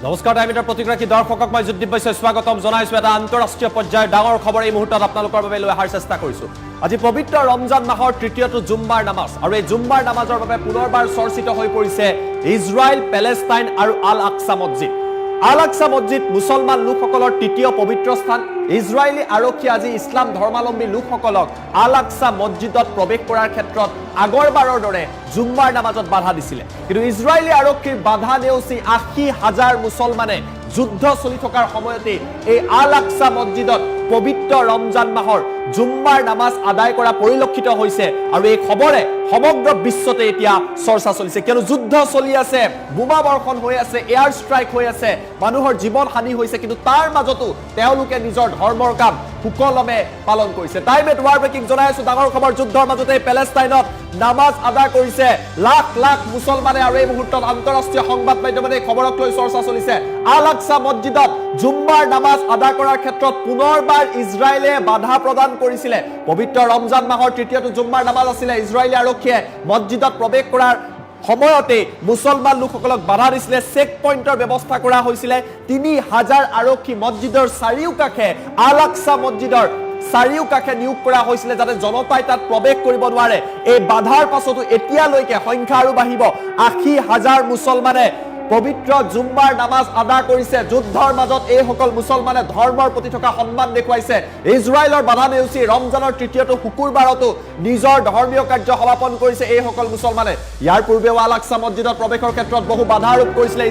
নমস্কাৰ টাইমিটাৰ প্ৰতিগৰাকী দৰ্শকক মই যুদ্ধ বৈশ্য স্বাগতম জনাইছো এটা আন্তঃৰাষ্ট্ৰীয় পৰ্যায়ৰ ডাঙৰ খবৰ এই মুহূৰ্তত আপোনালোকৰ বাবে লৈ অহাৰ চেষ্টা কৰিছো আজি পবিত্ৰ ৰমজান মাহৰ তৃতীয়টো জুম্মাৰ নামাজ আৰু এই জুম্মাৰ নামাজৰ বাবে পুনৰবাৰ চৰ্চিত হৈ পৰিছে ইজৰাইল পেলেষ্টাইন আৰু আল আকসা মছজিদ আল-আকসা মছজিদ মুছলমান লোকসকলৰ তৃতীয় পবিত্ৰ স্থান ইজৰাইলী আৰক্ষী আজি ইছলাম ধৰ্মাৱলম্বী লোকসকলক আল-আকসা মছজিদত প্ৰৱেশ কৰাৰ ক্ষেত্ৰত আগৰবাৰৰ দৰে জুম্মাৰ নামাজত বাধা দিছিলে কিন্তু ইজৰাইলী আৰক্ষীৰ বাধা নেওচি ৮০,০০০ মুছলমানে যুদ্ধ চলি থকাৰ সময়তে এই আল-আকসা মছজিদত পবিত্ৰ ৰমজান মাহৰ জুম্মাৰ নামাজ আদায় কৰা পৰিলক্ষিত হৈছে আৰু এই খবৰে সমগ্ৰ বিশ্বতে এতিয়া চৰ্চা চলিছে কিয়নো যুদ্ধ চলি আছে বোমা বৰ্ষণ হৈ আছে এয়াৰ ষ্ট্ৰাইক হৈ আছে মানুহৰ জীৱন হানি হৈছে কিন্তু তাৰ মাজতো তেওঁলোকে নিজৰ ধৰ্মৰ কাম সুকলমে পালন কৰিছে টাইমে ৱাৰ ব্ৰেকিং জনাই আছো ডাঙৰ খবৰ যুদ্ধৰ মাজতে পেলেষ্টাইনত নামাজ আদায় কৰিছে লাখ লাখ মুছলমানে আৰু এই মুহূৰ্তত আন্তঃৰাষ্ট্ৰীয় সংবাদ মাধ্যমত এই খবৰক লৈ চৰ্চা চলিছে আল-আকসা মছজিদত জুম্মাৰ নামাজ আদায় কৰাৰ ক্ষেত্ৰত পুনৰবাৰ ইজৰাইলে বাধা প্ৰদান কৰিছিলে পবিত্ৰ ৰমজান মাহৰ তৃতীয়টো জুম্মাৰ নামাজ আছিল ইজৰাইলী আৰক্ষীয়ে মছজিদত প্ৰৱেশ কৰাৰ সময়তে মুছলমান লোকসকলক বাধা দিছিলে চেক পইণ্টৰ ব্যৱস্থা কৰা হৈছিলে ৩০০০ আৰক্ষী মছজিদৰ চাৰিওকাষে আল-আকসা মছজিদৰ চাৰিওকাষে নিয়োগ কৰা হৈছিলে যাতে জনতাই তাত প্ৰৱেশ কৰিব নোৱাৰে এই বাধাৰ পাছতো এতিয়ালৈকে সংখ্যা আৰু বাঢ়িব ৮০,০০০ মুছলমানে পবিত্ৰ জুম্মাৰ নামাজ আদায় কৰিছে যুদ্ধৰ মাজত এই সকল মুছলমানে ধৰ্মৰ প্ৰতি থকা সন্মান দেখুৱাইছে ইজৰাইলৰ বাধা নেওচি ৰমজানৰ তৃতীয়টো শুকুৰবাৰতো নিজৰ ধৰ্মীয় কাৰ্য সমাপন কৰিছে এই সকল মুছলমানে ইয়াৰ পূৰ্বেও আল-আকসা মছজিদত প্ৰৱেশৰ ক্ষেত্ৰত বহু বাধা আৰোপ কৰিছিলে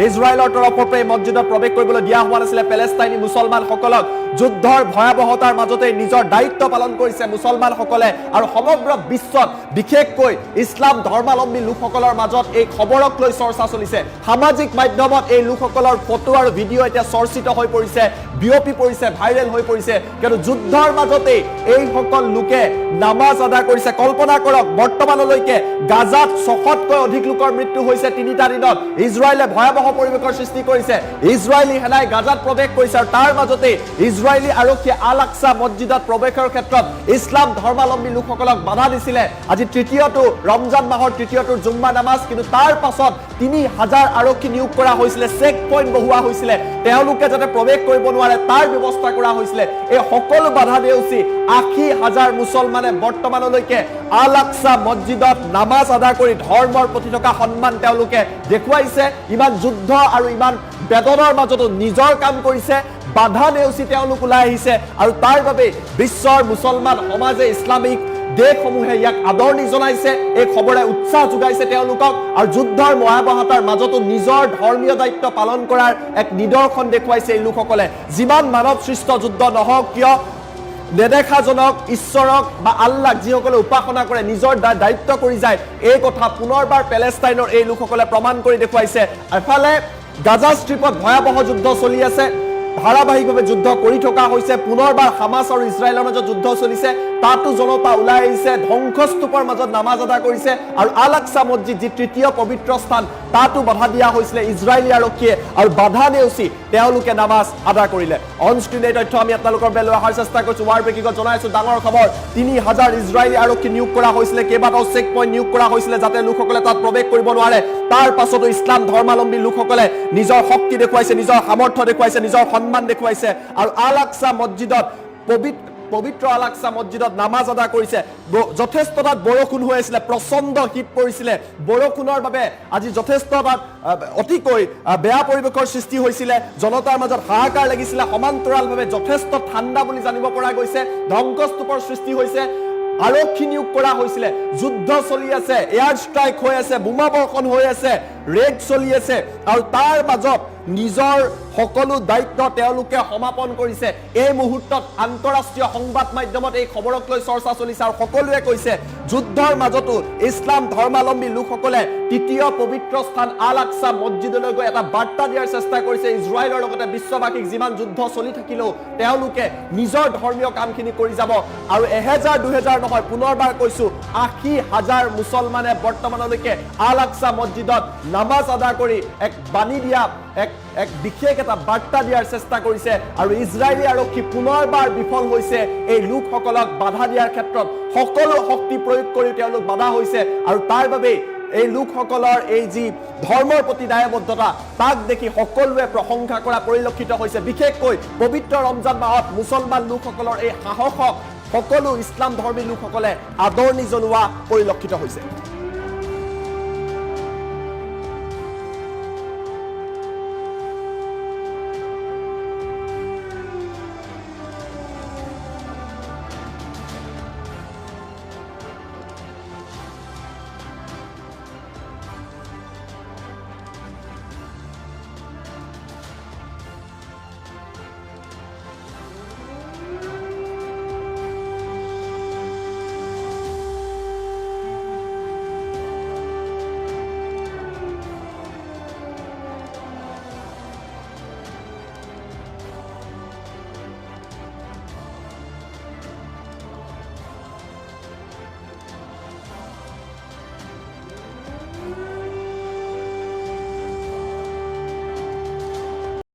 ইজৰাইলৰ তৰফৰ পৰা মছজিদত প্ৰৱেশ কৰিবলৈ দিয়া হোৱা নাছিলে পেলেষ্টাইনী মুছলমানসকলক যুদ্ধৰ ভয়াৱহতাৰ মাজতে নিজৰ দায়িত্ব পালন কৰিছে মুছলমানসকলে আৰু সমগ্ৰ বিশ্বত বিশেষকৈ ইছলাম ধৰ্মাৱলম্বী লোকসকলৰ মাজত এই খবৰক লৈ চৰ্চা চলিছে সামাজিক মাধ্যমত এই লোকসকলৰ ফটো আৰু ভিডিঅ' এতিয়া চৰ্চিত হৈ পৰিছে বিয়পি পৰিছে ভাইৰেল হৈ পৰিছে কিন্তু যুদ্ধৰ মাজতে এই সকল লোকে নামাজ আদায় কৰিছে কল্পনা কৰক বৰ্তমানলৈকে গাজাত ৬০০তকৈ অধিক লোকৰ মৃত্যু হৈছে ৩টা দিনত ইজৰাইলে ভয়াৱহ পৰিৱেশৰ সৃষ্টি কৰিছে ইজৰাইলী সেনাই গাজাত প্ৰৱেশ কৰিছে আৰু তাৰ মাজতে ইজৰাইলী আৰক্ষীয়ে আল-আকসা মছজিদত প্ৰৱেশৰ ক্ষেত্ৰত ইছলাম ধৰ্মাৱলম্বী লোকসকলক বাধা দিছিলে আজি তৃতীয়টো ৰমজান মাহৰ তৃতীয়টো জুম্মা নামাজ কিন্তু তাৰ পাছত ৩০০০ আৰক্ষী নিয়োগ কৰা হৈছিলে চেক পইণ্ট বহোৱা হৈছিলে তেওঁলোকে যাতে প্ৰৱেশ কৰিব নোৱাৰে তাৰ ব্যৱস্থা কৰা হৈছিলে এই সকলো বাধা নেওচি ৮০,০০০ মুছলমানে বৰ্তমানলৈকে আল-আকসা মছজিদত নামাজ আদায় কৰি ধৰ্মৰ প্ৰতি থকা সন্মান তেওঁলোকে দেখুৱাইছে ইমান যুদ্ধ আৰু ইমান বেদনাৰ মাজতো নিজৰ কাম কৰিছে বাধা নেওচি তেওঁলোক ওলাই আহিছে আৰু তাৰ বাবে বিশ্বৰ মুছলমান সমাজে ইছলামিক দেশসমূহে ইয়াক আদৰণি জনাইছে এই খবৰে উৎসাহ যোগাইছে তেওঁলোকক আৰু যুদ্ধৰ ভয়াৱহতাৰ মাজতো নিজৰ ধৰ্মীয় দায়িত্ব পালন কৰাৰ এক নিদৰ্শন দেখুৱাইছে এই লোকসকলে যিমান মানৱ সৃষ্ট যুদ্ধ নহওক কিয় নেদেখাজনক ঈশ্বৰক বা আল্লাহক যিসকলে উপাসনা কৰে নিজৰ দায়িত্ব কৰি যায় এই কথা পুনৰবাৰ পেলেষ্টাইনৰ এই লোকসকলে প্ৰমাণ কৰি দেখুৱাইছে এফালে গাজা ষ্ট্ৰীপত ভয়াৱহ যুদ্ধ চলি আছে ধাৰাবাহিকভাৱে যুদ্ধ কৰি থকা হৈছে পুনৰবাৰ হামাছ আৰু ইজৰাইলৰ মাজত যুদ্ধ চলিছে তাতো জনতা ওলাই আহিছে ধ্বংসস্তূপৰ মাজত নামাজ আদায় কৰিছে আৰু আল-আকসা মছজিদ যি তৃতীয় পবিত্ৰ স্থান তাতো বাধা দিয়া হৈছিলে ইজৰাইলী আৰক্ষীয়ে আৰু বাধা নেওচি তেওঁলোকে নামাজ আদায় কৰিলে অন স্ক্ৰীন এই তথ্য আমি আপোনালোকৰ বাবে লৈ অহাৰ চেষ্টা কৰিছো ৱাৰ ব্ৰেকিঙত জনাইছো ডাঙৰ খবৰ ৩০০০ ইজৰাইলী আৰক্ষী নিয়োগ কৰা হৈছিলে কেইবাটাও চেক পইণ্ট নিয়োগ কৰা হৈছিলে যাতে লোকসকলে তাত প্ৰৱেশ কৰিব নোৱাৰে তাৰ পাছতো ইছলাম ধৰ্মাৱলম্বী লোকসকলে নিজৰ শক্তি দেখুৱাইছে নিজৰ সামৰ্থ্য দেখুৱাইছে নিজৰ সন্মান দেখুৱাইছে আৰু আল-আকসা মছজিদত পবিত্ৰ আল-আকসা মছজিদত নামাজ আদায় কৰিছে যথেষ্ট তাত বৰষুণ হৈ আছিলে প্ৰচণ্ড শীত পৰিছিলে বৰষুণৰ বাবে আজি যথেষ্ট তাত অতিকৈ বেয়া পৰিৱেশৰ সৃষ্টি হৈছিলে জনতাৰ মাজত হাহাকাৰ লাগিছিলে সমান্তৰালভাৱে যথেষ্ট ঠাণ্ডা বুলি জানিব পৰা গৈছে ধ্বংসস্তূপৰ সৃষ্টি হৈছে আৰক্ষী নিয়োগ কৰা হৈছিলে যুদ্ধ চলি আছে এয়াৰ ষ্ট্ৰাইক হৈ আছে বোমা বৰ্ষণ হৈ আছে ৰেড চলি আছে আৰু তাৰ মাজত নিজৰ সকলো দায়িত্ব তেওঁলোকে সমাপন কৰিছে এই মুহূৰ্তত আন্তঃৰাষ্ট্ৰীয় সংবাদ মাধ্যমত এই খবৰক লৈ চৰ্চা চলিছে আৰু সকলোৱে কৈছে যুদ্ধৰ মাজতো ইছলাম ধৰ্মাৱলম্বী লোকসকলে তৃতীয় পবিত্ৰ স্থান আল-আকসা মছজিদলৈ গৈ এটা বাৰ্তা দিয়াৰ চেষ্টা কৰিছে ইজৰাইলৰ লগতে বিশ্ববাসীক যিমান যুদ্ধ চলি থাকিলেও তেওঁলোকে নিজৰ ধৰ্মীয় কামখিনি কৰি যাব আৰু ১০০০-২০০০ নহয় পুনৰবাৰ কৈছো ৮০,০০০ মুছলমানে বৰ্তমানলৈকে আল-আকসা মছজিদত নামাজ আদায় কৰি এক বাণী দিয়া এক বিশেষ এটা বাৰ্তা দিয়াৰ চেষ্টা কৰিছে আৰু ইজৰাইলী আৰক্ষী পুনৰবাৰ বিফল হৈছে এই লোকসকলক বাধা দিয়াৰ ক্ষেত্ৰত সকলো শক্তি প্ৰয়োগ কৰি তেওঁলোক বাধা হৈছে আৰু তাৰ বাবে এই লোকসকলৰ এই যি ধৰ্মৰ প্ৰতি দায়বদ্ধতা তাক দেখি সকলোৱে প্ৰশংসা কৰা পৰিলক্ষিত হৈছে বিশেষকৈ পবিত্ৰ ৰমজান মাহত মুছলমান লোকসকলৰ এই সাহসক সকলো ইছলাম ধৰ্মী লোকসকলে আদৰণি জনোৱা পৰিলক্ষিত হৈছে